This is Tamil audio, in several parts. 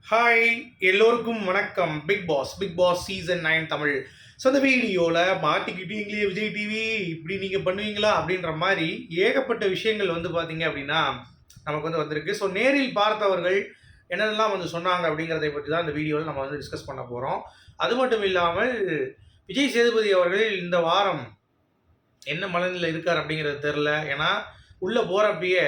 ஹாய் எல்லோருக்கும் வணக்கம். Bigg Boss season 9 Tamil. So அந்த வீடியோவில் மாட்டிக்கிட்டீங்களே விஜய் டிவி, இப்படி நீங்கள் பண்ணுவீங்களா அப்படின்ற மாதிரி ஏகப்பட்ட விஷயங்கள் வந்து பார்த்தீங்க அப்படின்னா நமக்கு வந்து வந்திருக்கு. ஸோ நேரில் பார்த்தவர்கள் என்னென்னலாம் வந்து சொன்னாங்க அப்படிங்கிறதை பற்றி தான் இந்த வீடியோவில் நம்ம வந்து டிஸ்கஸ் பண்ண போகிறோம். அது மட்டும் இல்லாமல் விஜய் சேதுபதி அவர்கள் இந்த வாரம் என்ன மனநிலையில் இருக்கார் அப்படிங்கிறது தெரில. ஏன்னா உள்ளே போகிறப்பயே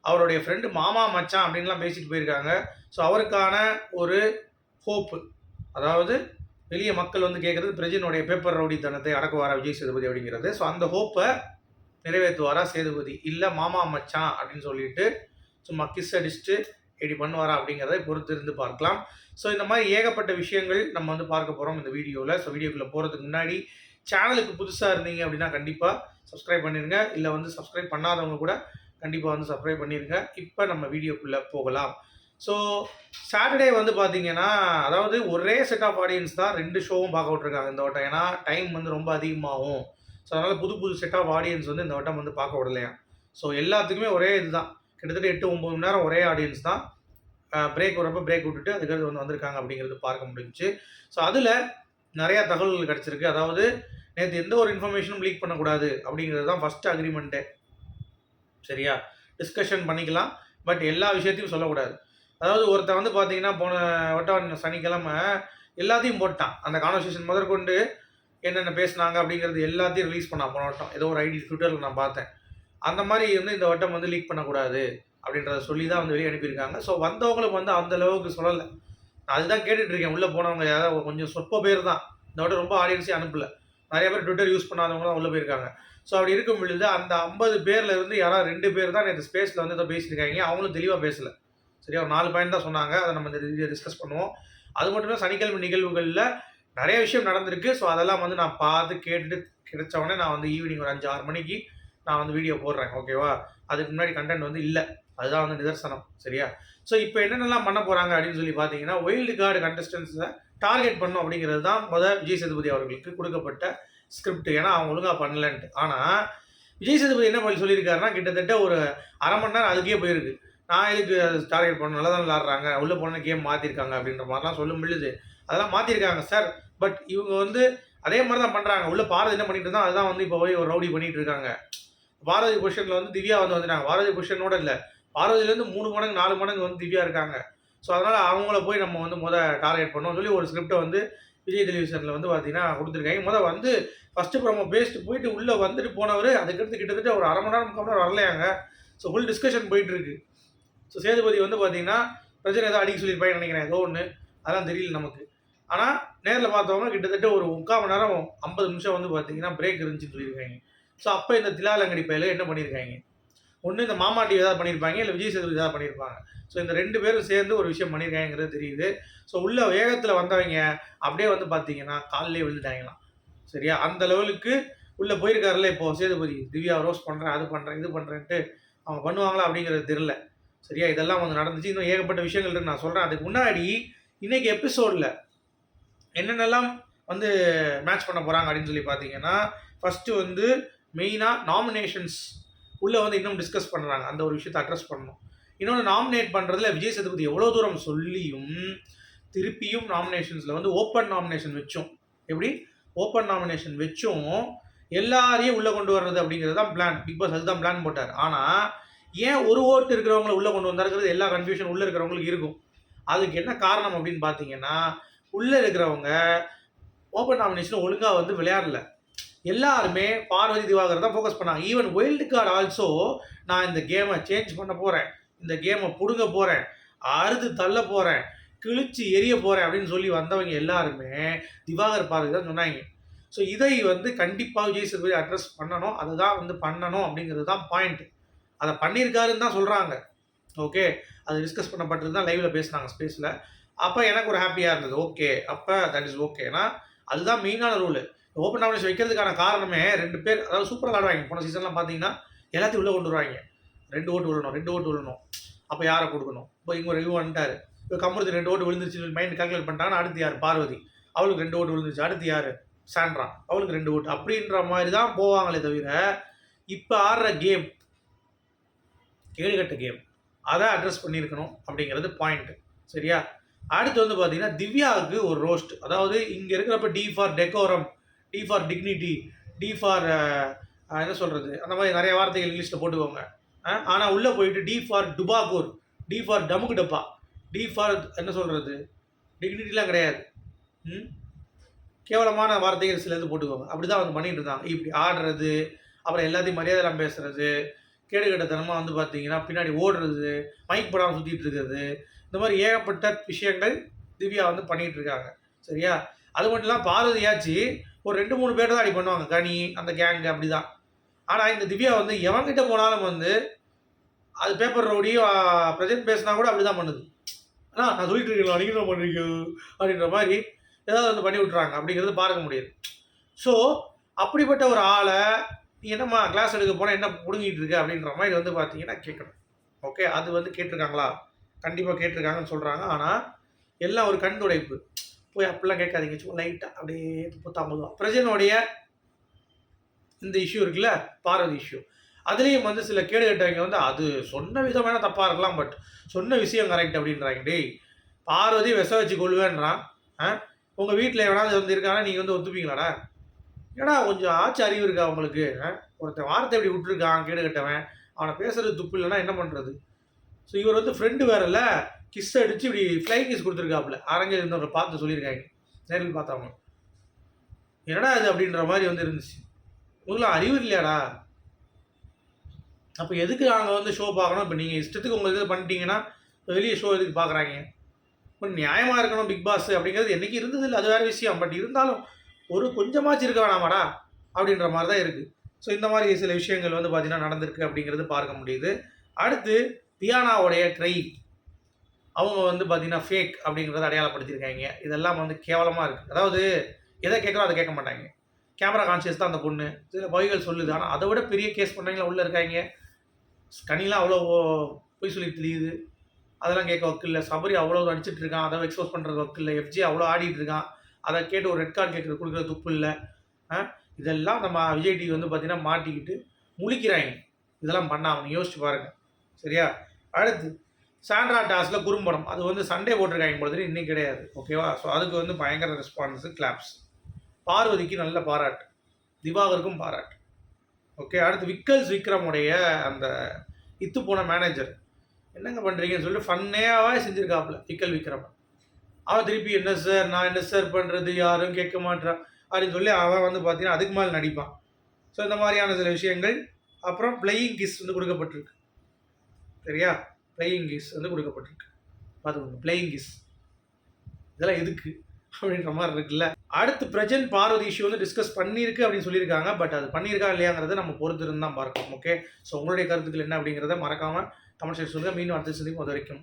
அவருடைய ஃப்ரெண்டு மாமா மச்சான் அப்படின்லாம் பேசிட்டு போயிருக்காங்க. ஸோ அவருக்கான ஒரு ஹோப்பு, அதாவது வெளிய மக்கள் வந்து கேட்குறது பிரஜினுடைய பேப்பர் ரவுடித்தனத்தை அடக்குவாரா விஜய் சேதுபதி அப்படிங்கிறது. ஸோ அந்த ஹோப்பை நிறைவேற்றுவாரா சேதுபதி, இல்லை மாமா மச்சான் அப்படின்னு சொல்லிட்டு சும்மா கிஸ் அடிச்சுட்டு இப்படி பண்ணுவாரா அப்படிங்கிறத பொறுத்து இருந்து பார்க்கலாம். ஸோ இந்த மாதிரி ஏகப்பட்ட விஷயங்கள் நம்ம வந்து பார்க்க போகிறோம் இந்த வீடியோவில். ஸோ வீடியோக்குள்ளே போகிறதுக்கு முன்னாடி சேனலுக்கு புதுசாக இருந்தீங்க அப்படின்னா கண்டிப்பாக சப்ஸ்கிரைப் பண்ணிடுங்க. இல்லை வந்து சப்ஸ்கிரைப் பண்ணாதவங்க கூட கண்டிப்பாக வந்து சப்ஸ்கிரைப் பண்ணிடுங்க. இப்போ நம்ம வீடியோக்குள்ளே போகலாம். ஸோ சாட்டர்டே வந்து பார்த்தீங்கன்னா, அதாவது ஒரே செட் ஆஃப் ஆடியன்ஸ் தான் 2 ஷோவும் பார்க்க விட்ருக்காங்க இந்த வட்டம். ஏன்னா டைம் வந்து ரொம்ப அதிகமாகும். ஸோ அதனால் புது புது செட் ஆஃப் ஆடியன்ஸ் வந்து இந்த வட்டம் வந்து பார்க்க விடலையாம். ஸோ எல்லாத்துக்குமே ஒரே இதுதான், கிட்டத்தட்ட 8-9 மணி நேரம் ஒரே ஆடியன்ஸ் தான். பிரேக் வரப்போ பிரேக் விட்டுட்டு அதுக்கடுத்து வந்து வந்திருக்காங்க அப்படிங்கிறது பார்க்க முடிஞ்சுச்சு. ஸோ அதில் நிறையா தகவல்கள் கிடச்சிருக்கு. அதாவது நேற்று எந்த ஒரு இன்ஃபர்மேஷனும் லீக் பண்ணக்கூடாது அப்படிங்கிறது தான் ஃபஸ்ட்டு அக்ரிமெண்ட்டே. சரியா? டிஸ்கஷன் பண்ணிக்கலாம், பட் எல்லா விஷயத்தையும் சொல்லக்கூடாது. அதாவது ஒருத்தன் வந்து பார்த்தீங்கன்னா போன வட்டம் சனிக்கிழமை எல்லாத்தையும் போட்டான். அந்த கான்வர்சேஷன் முதற்கொண்டு என்னென்ன பேசினாங்க அப்படிங்கிறது எல்லாத்தையும் ரிலீஸ் பண்ணான் போன வட்டம். ஏதோ ஒரு ஐடி ட்விட்டரில் நான் பார்த்தேன். அந்த மாதிரி வந்து இந்த வட்டம் வந்து லீக் பண்ணக்கூடாது அப்படின்றத சொல்லி தான் வந்து வெளியே அனுப்பியிருக்காங்க. ஸோ வந்தவங்களுக்கு வந்து அந்த அளவுக்கு சொல்லலை. நான் அதுதான் கேட்டுட்ருக்கேன். உள்ளே போனவங்க யாராவது கொஞ்சம் சொற்ப பேர் தான். இந்த வட்டம் ரொம்ப ஆடியன்ஸே அனுப்பலை. நிறைய பேர் ட்விட்டர் யூஸ் பண்ணாதவங்க தான் உள்ளே போயிருக்காங்க. ஸோ அப்படி இருக்கும் பொழுது அந்த 50 பேரில் இருந்து யாராவது 2 பேர் தான் நேற்று ஸ்பேஸில் வந்து ஏதோ பேசியிருக்காங்க. அவங்களும் தெளிவாக பேசலை. சரியா? ஒரு 4 பாயிண்ட் தான் சொன்னாங்க. அதை நம்ம இந்த டிஸ்கஸ் பண்ணுவோம். அது மட்டும் இல்லை, சனிக்கிழமை நிகழ்வுகளில் நிறைய விஷயம் நடந்திருக்கு. ஸோ அதெல்லாம் வந்து நான் பார்த்து கேட்டுட்டு கிடைச்சவொடனே நான் வந்து ஈவினிங் ஒரு 5-6 மணிக்கு நான் வந்து வீடியோ போடுறேன். ஓகேவா? அதுக்கு முன்னாடி கண்டென்ட் வந்து இல்லை. அதுதான் வந்து நிதர்சனம். சரியா? ஸோ இப்போ என்னென்னலாம் பண்ண போகிறாங்க அப்படின்னு சொல்லி பார்த்தீங்கன்னா, வைல்டு கார்டு கண்டஸ்டன்ஸை டார்கெட் பண்ணும் அப்படிங்கிறது தான் விஜய் சேதுபதி அவர்களுக்கு கொடுக்கப்பட்ட ஸ்கிரிப்ட். ஏன்னா அவங்க ஒழுங்காக பண்ணலன்ட்டு. ஆனால் விஜய் சேதுபதி என்ன பண்ணி சொல்லியிருக்காருன்னா, கிட்டத்தட்ட ஒரு அரை மணி நேரம் அதுக்கே போயிருக்கு. நான் எதுக்கு டார்கெட் பண்ணணும், நல்லா தான் விளாட்றாங்க, உள்ளே போன கேம் மாற்றிருக்காங்க அப்படின்ற மாதிரிலாம் சொல்லும் பொழுது, அதெல்லாம் மாற்றிருக்காங்க சார். பட் இவங்க வந்து அதே மாதிரி தான் பண்ணுறாங்க. உள்ள பாரதி என்ன பண்ணிட்டு இருந்தால் அதுதான் வந்து இப்போ போய் ஒரு ரவுடி பண்ணிட்டு இருக்காங்க. பாரதி பொசிஷனில் வந்து திவ்யா வந்து வந்துட்டாங்க. பாரதி பொசிஷனோட இல்லை, பாரதியிலேருந்து 3 மடங்கு 4 மடங்கு வந்து திவ்யா இருக்காங்க. ஸோ அதனால் அவங்கள போய் நம்ம வந்து டார்கெட் பண்ணோம்னு சொல்லி ஒரு ஸ்கிரிப்டை வந்து விஜய் டெலிவிஷனில் வந்து பார்த்தீங்கன்னா கொடுத்துருக்காங்க. வந்து ஃபஸ்ட்டு ப்ரோமோ பேசிட்டு போயிட்டு உள்ளே வந்துட்டு போனவர் அதுக்கடுத்து கிட்டத்தட்ட ஒரு அரை மணி நேரம் 3/4 மணி நேரம் வரலையாங்க. ஸோ ஃபுல் டிஸ்கஷன் போயிட்டுருக்கு. ஸோ சேதுபதி வந்து பார்த்தீங்கன்னா பிரச்சனை ஏதோ அடிக்க சொல்லியிருப்பாங்கன்னு நினைக்கிறேன், ஏதோ ஒன்று, அதெல்லாம் தெரியல நமக்கு. ஆனால் நேரில் பார்த்தவங்க கிட்டத்தட்ட ஒரு 3/4 மணி நேரம் 50 நிமிஷம் வந்து பார்த்தீங்கன்னா பிரேக் இருந்துச்சுன்னு சொல்லியிருக்காங்க. ஸோ அப்போ இந்த திலாலங்கடி பயில என்ன பண்ணியிருக்காங்க, ஒன்று இந்த மாமா டிவி ஏதாவது பண்ணியிருப்பாங்க, இல்லை விஜய் சேதுபதி ஏதாவது பண்ணியிருப்பாங்க. ஸோ இந்த 2 பேரும் சேர்ந்து ஒரு விஷயம் பண்ணியிருக்காங்கிறது தெரியுது. ஸோ உள்ள வேகத்தில் வந்தவங்க அப்படியே வந்து பார்த்தீங்கன்னா காலிலே விழுந்துட்டாங்களாம். சரியா? அந்த லெவலுக்கு உள்ளே போயிருக்காருல்ல இப்போது சேதுபதி. திவ்யா ரோஸ் பண்ணுறேன், அது பண்ணுறேன், இது பண்ணுறேன்ட்டு அவங்க பண்ணுவாங்களா அப்படிங்கிறது தெரில. சரியா? இதெல்லாம் வந்து நடந்துச்சு. இன்னும் ஏகப்பட்ட விஷயங்கள் இருக்குன்னு நான் சொல்கிறேன். அதுக்கு முன்னாடி இன்றைக்கி எபிசோடில் என்னென்னலாம் வந்து மேட்ச் பண்ண போகிறாங்க அப்படின்னு சொல்லி பார்த்தீங்கன்னா, ஃபஸ்ட்டு வந்து மெயினாக நாமினேஷன்ஸ் உள்ளே வந்து இன்னும் டிஸ்கஸ் பண்ணுறாங்க. அந்த ஒரு விஷயத்தை அட்ரஸ் பண்ணணும். இன்னொன்று, நாமினேட் பண்ணுறதுல விஜய் சேதுபதி எவ்வளோ தூரம் சொல்லியும் திருப்பியும் நாமினேஷன்ஸில் வந்து ஓப்பன் நாமினேஷன் வச்சோம். எப்படி ஓப்பன் நாமினேஷன் வச்சும் எல்லாரையும் உள்ளே கொண்டு வர்றது அப்படிங்கிறது தான் பிளான். பிக் பாஸ் அதுதான் பிளான் போட்டார். ஆனால் ஏன் ஒரு ஓட்டு இருக்கிறவங்களை உள்ளே கொண்டு வந்தாருங்கிறது எல்லா கன்ஃபியூஷன் உள்ளே இருக்கிறவங்களுக்கு இருக்கும். அதுக்கு என்ன காரணம் அப்படின்னு பார்த்தீங்கன்னா, உள்ளே இருக்கிறவங்க ஓப்பன் நாமினேஷன் ஒழுங்காக வந்து விளையாடல. எல்லாருமே பார்வதி திவாகர் தான் ஃபோக்கஸ் பண்ணாங்க. ஈவன் வைல்டு கார்டு ஆல்சோ, நான் இந்த கேமை சேஞ்ச் பண்ண போகிறேன், இந்த கேமை பிடுங்க போகிறேன், அறுத்து தள்ள போகிறேன், கிழிச்சு எரிய போகிறேன் அப்படின்னு சொல்லி வந்தவங்க எல்லாருமே திவாகர் பார்வதி தான் சொன்னாங்க. ஸோ இதை வந்து கண்டிப்பாக விஜய் சேதுபதி அட்ரஸ் பண்ணணும். அதுதான் வந்து பண்ணணும் அப்படிங்கிறது தான் பாயிண்ட். அதை பண்ணியிருக்காருன்னு தான் சொல்கிறாங்க. ஓகே, அது டிஸ்கஸ் பண்ணப்பட்டது தான் லைவில் பேசுனாங்க ஸ்பேஸில். அப்போ எனக்கு ஒரு ஹாப்பியாக இருந்தது. ஓகே, அப்போ தட் இஸ் ஓகே. ஏன்னா அதுதான் மெயினான ரூலு. ஓப்பன் நாமினேஷன் வைக்கிறதுக்கான காரணமே 2 பேர், அதாவது சூப்பராக விளாடுவாங்க. போன சீசன்லாம் பார்த்தீங்கன்னா எல்லாத்தையும் உள்ளே கொண்டு வருவாங்க. 2 ஓட்டு விழணும், 2 ஓட்டு விழணும். அப்போ யாரை கொடுக்கணும்? இப்போ இங்கே ஒரு ரிவ்யூ வந்துட்டார். இப்போ கமருதி 2 ஓட்டு விழுந்துருச்சு மைண்ட் கால்குலேட் பண்ணிட்டாங்கன்னா, அடுத்து யார்? பார்வதி, அவளுக்கு 2 ஓட்டு விழுந்துருச்சு. அடுத்து யார்? சாண்ட்ரா, அவளுக்கு 2 ஓட்டு. அப்படின்ற மாதிரி தான் போவாங்களே தவிர, இப்போ ஆடுற கேம் கேடுகட்ட கேம், அதை அட்ரஸ் பண்ணியிருக்கணும் அப்படிங்கிறது பாயிண்ட்டு. சரியா? அடுத்து வந்து பார்த்தீங்கன்னா, திவ்யாவுக்கு ஒரு ரோஸ்ட். அதாவது இங்க இருக்கிறப்ப D for decorum, D for dignity, D for என்ன சொல்றது? அந்த மாரி நெறைய வார்த்தைகள் இங்கிலீஷ்ல போட்டுக்கோங்க. ஆனா உள்ள போயிட்டு டி ஃபார் டுபாகூர், டி ஃபார் டமுக்கு டப்பா, டி ஃபார் என்ன சொல்றது? டிக்னிட்டிலாம் கிடையாது. ம். கேவலமான வார்த்தைகள் சிலது போட்டுக்கோங்க. அப்படிதான் வந்து பண்ணிட்டு இருந்தாங்க. இப்படி ஆடுறது, அப்புறம் எல்லாத்தையும் மரியாதை இல்லாம பேசுறது, கேடுகெட்டத்தனமா வந்து பார்த்தீங்கன்னா, பின்னாடி ஓடுறது, மைக் போடாம சுத்திட்டு இருக்கிறது, இந்த மாரி ஏகப்பட்ட விஷயங்கள் திவ்யா வந்து பண்ணிட்டு இருக்காங்க. சரியா? அது மட்டும் இல்லாம பார்வதியாச்சு ஒரு 2, 3 பேர் தான் அப்படி பண்ணுவாங்க. கனி, அந்த கேங் அப்படிதான். ஆனா இந்த திவ்யா வந்து எவன்கிட்ட போனாலும் வந்து, அது பேப்பர் ரவுடியும் பிரசன்ட் பேசினா கூட அப்படிதான் பண்ணுது. "அண்ணா நான் சொல்லிட்டு இருக்கேன்ல, நீங்க என்ன பண்றீங்க?" அப்படின்ற மாரி ஏதாவது வந்து பண்ணி விட்டுறாங்க. அப்படிங்கிறத பார்க்க முடியுது. ஸோ, அப்படிப்பட்ட ஒரு ஆள, "நீ என்னம்மா கிளாஸ் எடுக்க போனா என்ன புடுங்கிட்டு இருக்க?" அப்படின்ற மாரி வந்து பார்த்தீங்கன்னா கேட்கணும். ஓகே. அது வந்து கேட்டுருக்காங்களா? கண்டிப்பா கேட்டுருக்காங்கன்னு சொல்றாங்க. ஆனா, எல்லாம் ஒரு கண் துடைப்பு. போய் அப்படிலாம் கேட்காதீங்க. சும்மா லைட்டா அப்படியே தாமதம். பிரஜனுடைய இந்த இஷ்யூ இருக்குல்ல, பார்வதி இஷ்யூ. அதிலேயும் வந்து சில கேடுகெட்டவங்க வந்து, அது சொன்ன விதம் வேணா தப்பா இருக்கலாம். பட் சொன்ன விஷயம் கரெக்ட் அப்படின்றாங்க. டேய்! பார்வதி விஷ வச்சு கொல்லுவேன்றான். அ உங்க வீட்ல எவனாவது வந்து இருக்கான்னா, நீங்க வந்து ஒத்துப்பீங்களாடா? என்னடா கொஞ்சம் ஆச்சு அறிவு இருக்கா உங்களுக்கு? ஒருத்தன் வார்த்தை இப்படி விட்டுருக்கான் கேடுகெட்டவன். அவன பேசுறதுக்கு துப்பு இல்லன்னா என்ன பண்றது? ஸோ இவர் வந்து ஃப்ரெண்ட் வேறல்ல, கிஸ் அடிச்சு இப்படி ஃப்ளையிங் கிஸ் குடுத்துருக்காப்ல. அரங்கில் இருந்தவங்க பார்த்து சொல்லியிருக்காங்க. நேரில் பார்த்தவங்க. என்னடா இது அப்படின்ற மாரி வந்து இருந்துச்சு. உங்களுக்குலாம் அறிவு இல்லையாடா? அப்ப எதுக்கு நாங்க வந்து ஷோ பார்க்கணும்? இப்ப நீங்க இஷ்டத்துக்கு உங்க இத பண்ணிட்டீங்கன்னா, வெளிய ஷோ எதுக்கு பார்க்குறாய்ங்க? இப்ப நியாயமா இருக்கணும் பிக் பாஸ் அப்படிங்கிறது என்னைக்கும் இருந்ததில்ல. அது வேற விஷயம். பட் இருந்தாலும் ஒரு கொஞ்சமாச்சும் இருக்க வேணாமாடா? அப்படின்ற மாரி தான் இருக்கு. ஸோ இந்த மாரி சில விஷயங்கள் வந்து பார்த்தீங்கன்னா நடந்திருக்கு அப்படிங்கிறது பார்க்க முடியுது. அடுத்து தியானாவுடைய ட்ரை. அவங்க வந்து பார்த்தீங்கன்னா ஃபேக் அப்படிங்கிறத அடையாளப்படுத்தியிருக்காய்ங்க. இதெல்லாம் வந்து கேவலமா இருக்கு. அதாவது எத கேட்குறோ அத கேட்க மாட்டாய்ங்க. கேமரா கான்ஷியஸ் தான் அந்த பொண்ணு. சில பொய்கள் சொல்லுது. ஆனா அத விட பெரிய கேஸ் பண்ணவங்க உள்ள இருக்காய்ங்க. கனிலாம் அவ்வளோ பொய் சொல்லி திரியுது. அதெல்லாம் கேட்க வக்கு இல்ல. சபரி அவ்வளோ நடிச்சிட்டு இருக்கான். அத எக்ஸ்போஸ் பண்றது வக்கு இல்ல. எஃப்ஜே அவ்வளோ ஆடிட்டு இருக்கான். அத கேட்டு ஒரு ரெட் கார்ட் கேட்கறது குடுக்குற துப்பு இல்ல. அ இதெல்லாம் நம்ம விஜய் டிவி வந்து பார்த்தீங்கன்னா மாட்டிக்கிட்டு முழிக்கிறாய்ங்க. இதெல்லாம் பண்ணாம யோசிச்சு பாருங்க. சரியா? அடுத்து சாண்ட்ரா டாஸ்ல குறும்படம். அது வந்து சண்டே போட்டிருக்காய்ங்க போல தெரியுது. இன்னைக்கு கிடையாது. ஓகேவா? ஸோ அதுக்கு வந்து பயங்கர ரெஸ்பான்ஸ், கிளாப்ஸ். பார்வதிக்கு நல்ல பாராட்டு. திவாகருக்கும் பாராட்டு. ஓகே. அடுத்து விக்கல்ஸ் விக்ரமுடைய அந்த இத்து போன மேனேஜர். என்னங்க பண்றீங்கன்னு சொல்லிட்டு ஃபன்னேவாவே செஞ்சிருக்காப்ல விக்கல் விக்ரம். அவன் திருப்பி என்ன சார், நான் என்ன சார் பண்றது? யாரும் கேட்க மாட்றான். அப்படின்னு சொல்லி அவன் வந்து பார்த்தீங்கன்னா, அதுக்கு மேல நடிப்பான். ஸோ இந்த மாரியான சில விஷயங்கள். அப்புறம் பிளேயிங் கிஸ் வந்து குடுக்கப்பட்டிருக்கு. சரியா? பிளேயிங் கிஸ் வந்து குடுக்கப்பட்டிருக்கு. பார்த்துக்கோங்க. Playing kiss. இதெல்லாம் எதுக்கு? அப்படின்ற மாரி இருக்குல்ல. அடுத்து பிரஜன் பார்வதி இஷ்யூ வந்து டிஸ்கஸ் பண்ணியிருக்கு அப்படின்னு சொல்லியிருக்காங்க. பட் அது பண்ணியிருக்கா இல்லையாங்கிறத நம்ம பொறுத்திருந்து தான் பார்க்கணும். ஓகே. ஸோ உங்களுடைய கருத்துக்கள் என்ன அப்படிங்கிறத மறக்காம கமெண்ட் செக்ஷன் சொல்லுங்க. மீண்டும் அடுத்த சந்திப்போம். அதுவரைக்கும்